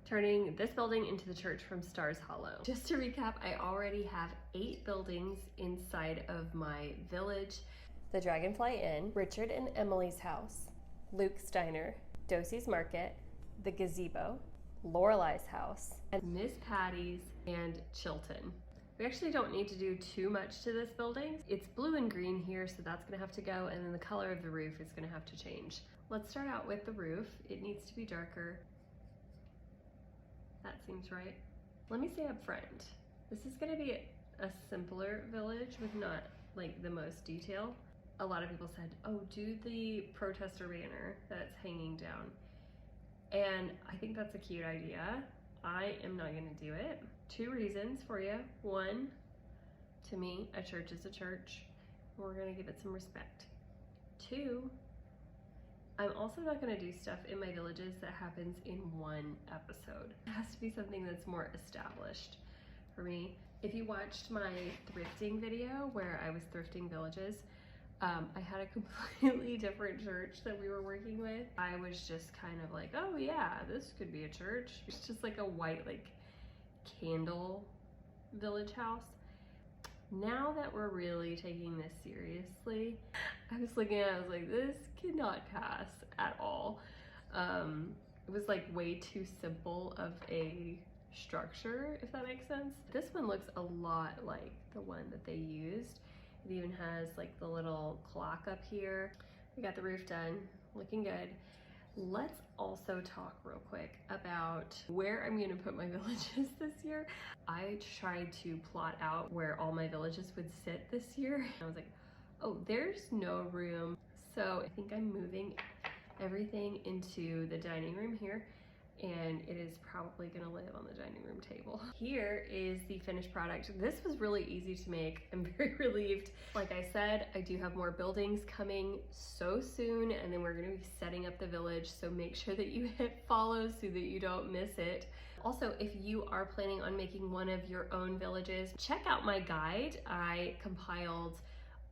turning this building into the church from Stars Hollow. Just to recap, I already have 8 buildings inside of my village. The Dragonfly Inn, Richard and Emily's house, Luke's Diner, Dosey's Market, the Gazebo, Lorelei's house, and Miss Patty's and Chilton. We actually don't need to do too much to this building. It's blue and green here, so that's gonna have to go, and then the color of the roof is gonna have to change. Let's start out with the roof. It needs to be darker. That seems right. Let me say up front, this is gonna be a simpler village with not like the most detail. A lot of people said, oh, do the protester banner that's hanging down. And I think that's a cute idea. I am not gonna do it. 2 reasons for you. 1, to me, a church is a church. We're gonna give it some respect. 2, I'm also not gonna do stuff in my villages that happens in 1 episode. It has to be something that's more established for me. If you watched my thrifting video where I was thrifting villages, I had a completely different church that we were working with. I was just kind of like, oh yeah, this could be a church. It's just like a white, like, candle village house. Now that we're really taking this seriously, I was looking at it, I was like, this cannot pass at all. It was like way too simple of a structure, if that makes sense. This one looks a lot like the one that they used. It even has like the little clock up here. We got the roof done, looking good. Let's also talk real quick about where I'm gonna put my villages this year. I tried to plot out where all my villages would sit this year. I was like, oh, there's no room. So I think I'm moving everything into the dining room here, and it is probably gonna live on the dining room table. Here is the finished product. This was really easy to make. I'm very relieved. Like I said, I do have more buildings coming so soon, and then we're gonna be setting up the village, so make sure that you hit follow so that you don't miss it. Also, if you are planning on making one of your own villages, check out my guide. I compiled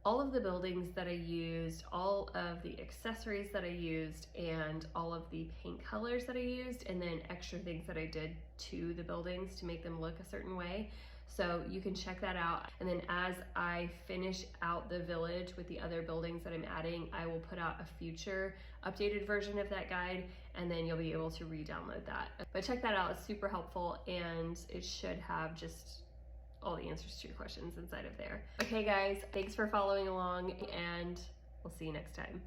all of the buildings that I used, all of the accessories that I used, and all of the paint colors that I used, and then extra things that I did to the buildings to make them look a certain way. So you can check that out. And then as I finish out the village with the other buildings that I'm adding, I will put out a future updated version of that guide, and then you'll be able to re-download that. But check that out, it's super helpful, and it should have just all the answers to your questions inside of there. Okay guys, thanks for following along, and we'll see you next time.